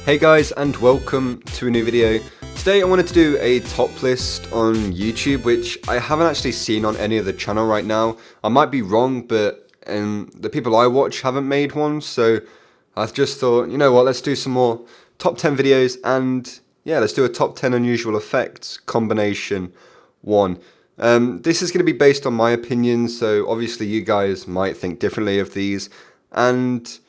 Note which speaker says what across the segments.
Speaker 1: Hey guys, and welcome to a new video. Today I wanted to do a top list on YouTube, which I haven't actually seen on any other channel right now. I might be wrong, but the people I watch haven't made one, so I just thought, you know what, let's do some more top 10 videos, and yeah, let's do a top 10 unusual effects combination 1. This is going to be based on my opinion, so obviously you guys might think differently of these, and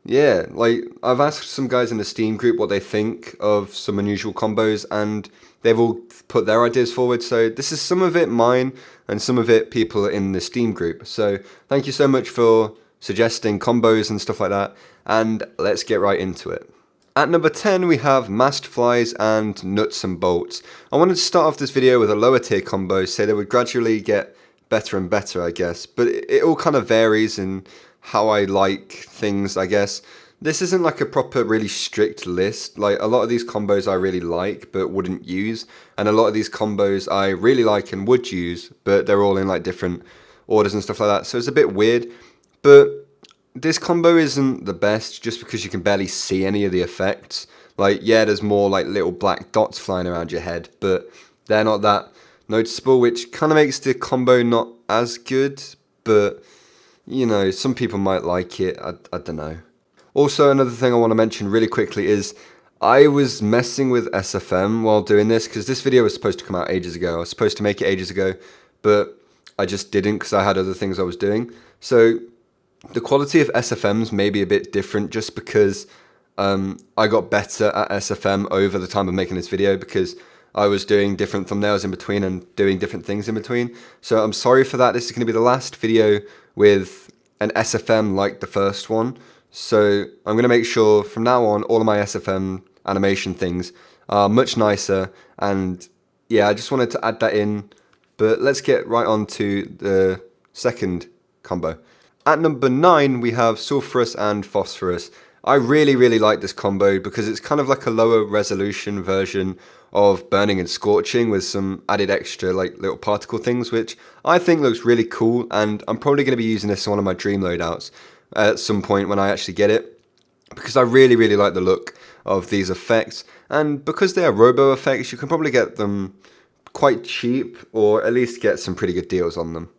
Speaker 1: yeah, like, I've asked some guys in the Steam group what they think of some unusual combos, and they've all put their ideas forward, so this is some of it mine, and some of it people in the Steam group. So thank you so much for suggesting combos and stuff like that, and let's get right into it. At number 10 we have Mast Flies and Nuts and Bolts. I wanted to start off this video with a lower tier combo, so they would gradually get better and better, I guess, but it all kind of varies in how I like things, I guess. This isn't like a proper really strict list. Like, a lot of these combos I really like but wouldn't use, and a lot of these combos I really like and would use, but they're all in like different orders and stuff like that, so it's a bit weird. But this combo isn't the best just because you can barely see any of the effects. Like, yeah, there's more like little black dots flying around your head, but they're not that noticeable, which kind of makes the combo not as good, but you know, some people might like it, I don't know. Also, another thing I want to mention really quickly is I was messing with SFM while doing this, because this video was supposed to come out ages ago. I was supposed to make it ages ago, but I just didn't because I had other things I was doing. So the quality of SFMs may be a bit different just because I got better at SFM over the time of making this video, because I was doing different thumbnails in between and doing different things in between. So I'm sorry for that. This is going to be the last video with an SFM like the first one. So I'm going to make sure from now on all of my SFM animation things are much nicer. And yeah, I just wanted to add that in. But let's get right on to the second combo. At number 9 we have Sulphurous and Phosphorus. I really like this combo because it's kind of like a lower resolution version of Burning and Scorching with some added extra like little particle things, which I think looks really cool, and I'm probably going to be using this in one of my dream loadouts at some point when I actually get it, because I really like the look of these effects, and because they are robo effects you can probably get them quite cheap, or at least get some pretty good deals on them.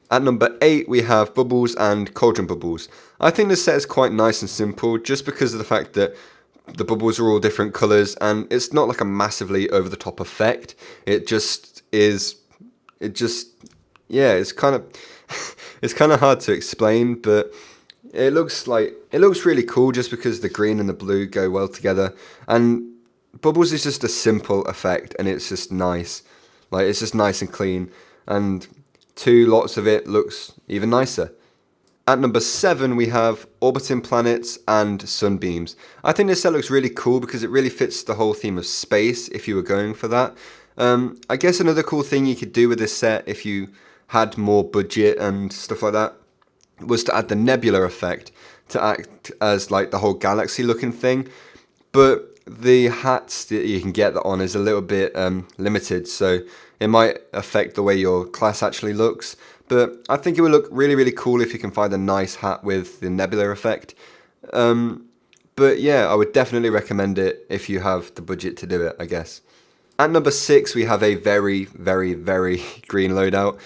Speaker 1: At number 8 we have Bubbles and Cauldron Bubbles. I think this set is quite nice and simple just because of the fact that the bubbles are all different colours, and it's not like a massively over the top effect. It just is, yeah, it's kind of it's kind of hard to explain, but it looks really cool just because the green and the blue go well together, and Bubbles is just a simple effect and it's just nice. Like, it's just nice and clean, and two lots of it looks even nicer. At number 7 we have Orbiting Planets and Sunbeams. I think this set looks really cool because it really fits the whole theme of space if you were going for that. I guess another cool thing you could do with this set if you had more budget and stuff like that was to add the nebula effect to act as like the whole galaxy looking thing. But the hats that you can get that on is a little bit limited, so it might affect the way your class actually looks. But I think it would look really cool if you can find a nice hat with the nebula effect. But yeah, I would definitely recommend it if you have the budget to do it, I guess. At number 6 we have a very green loadout.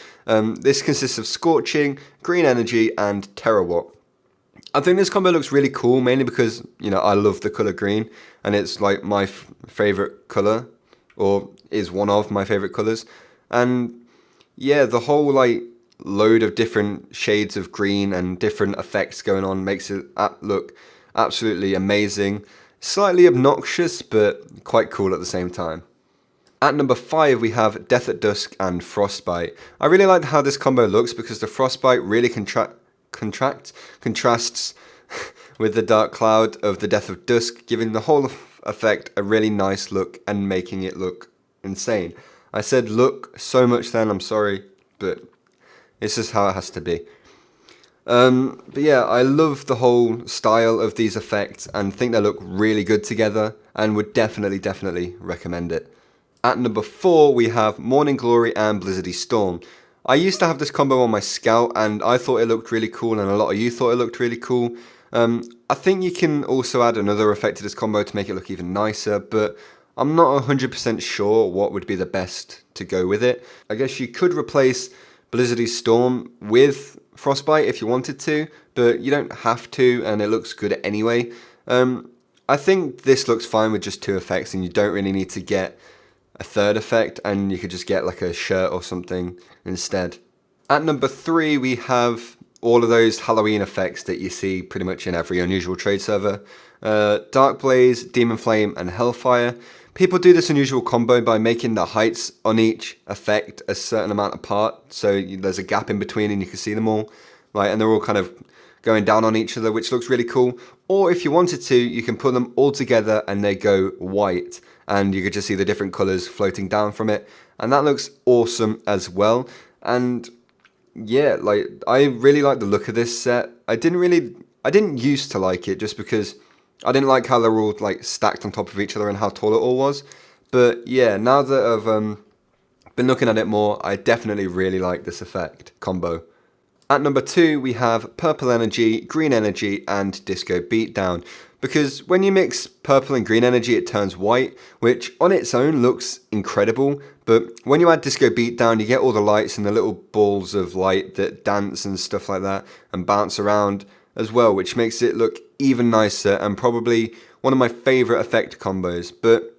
Speaker 1: This consists of Scorching, Green Energy and Terawatt. I think this combo looks really cool, mainly because, you know, I love the colour green, and it's like my favourite colour, or is one of my favourite colours. And yeah, the whole like load of different shades of green and different effects going on makes it look absolutely amazing. Slightly obnoxious, but quite cool at the same time. At number 5 we have Death at Dusk and Frostbite. I really like how this combo looks because the Frostbite really contrasts with the dark cloud of the Death of Dusk, giving the whole effect a really nice look and making it look insane. I said look so much then, I'm sorry, but it's just how it has to be. But yeah, I love the whole style of these effects and think they look really good together, and would definitely recommend it. At number 4 we have Morning Glory and Blizzardy Storm. I used to have this combo on my Scout and I thought it looked really cool, and a lot of you thought it looked really cool. I think you can also add another effect to this combo to make it look even nicer, but I'm not 100% sure what would be the best to go with it. I guess you could replace Blizzardy Storm with Frostbite if you wanted to, but you don't have to, and it looks good anyway. I think this looks fine with just 2 effects, and you don't really need to get a 3rd effect, and you could just get like a shirt or something instead. At number 3, we have all of those Halloween effects that you see pretty much in every unusual trade server. Dark Blaze, Demon Flame, and Hellfire. People do this unusual combo by making the heights on each effect a certain amount apart, so there's a gap in between and you can see them all, right? And they're all kind of going down on each other, which looks really cool. Or if you wanted to, you can put them all together and they go white, and you could just see the different colors floating down from it, and that looks awesome as well. And yeah, like, I really like the look of this set. I didn't used to like it just because I didn't like how they're all like stacked on top of each other and how tall it all was. But yeah, now that I've been looking at it more, I definitely really like this effect combo. At number 2, we have Purple Energy, Green Energy, and Disco Beatdown. Because when you mix purple and green energy, it turns white, which on its own looks incredible. But when you add Disco Beatdown, you get all the lights and the little balls of light that dance and stuff like that and bounce around as well, which makes it look even nicer and probably one of my favorite effect combos. But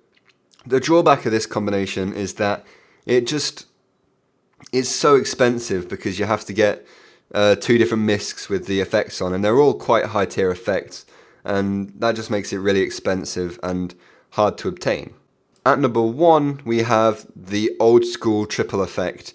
Speaker 1: the drawback of this combination is that it's so expensive because you have to get 2 different miscs with the effects on, and they're all quite high tier effects, and that just makes it really expensive and hard to obtain. At number 1, we have the old school triple effect,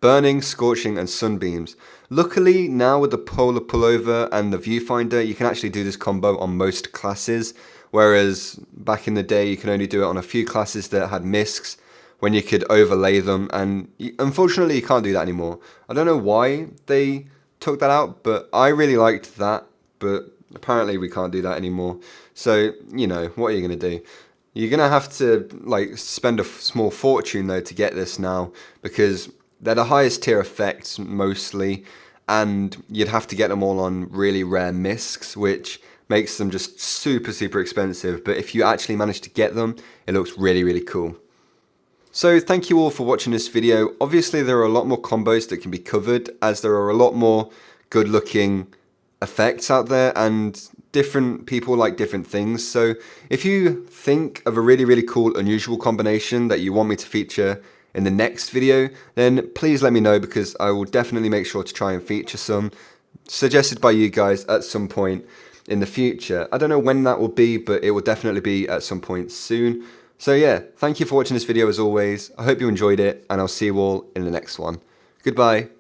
Speaker 1: Burning, Scorching, and Sunbeams. Luckily, now with the Polar Pullover and the Viewfinder, you can actually do this combo on most classes, whereas back in the day, you can only do it on a few classes that had miscs, when you could overlay them, and unfortunately, you can't do that anymore. I don't know why they took that out, but I really liked that, but apparently we can't do that anymore. So, you know, what are you going to do? You're going to have to like spend a small fortune though to get this now, because they're the highest tier effects mostly, and you'd have to get them all on really rare miscs, which makes them just super expensive. But if you actually manage to get them, it looks really cool. So thank you all for watching this video. Obviously there are a lot more combos that can be covered, as there are a lot more good looking effects out there and different people like different things. So if you think of a really cool unusual combination that you want me to feature in the next video, then please let me know, because I will definitely make sure to try and feature some suggested by you guys at some point in the future. I don't know when that will be, but it will definitely be at some point soon. So yeah, thank you for watching this video as always. I hope you enjoyed it, and I'll see you all in the next one. Goodbye.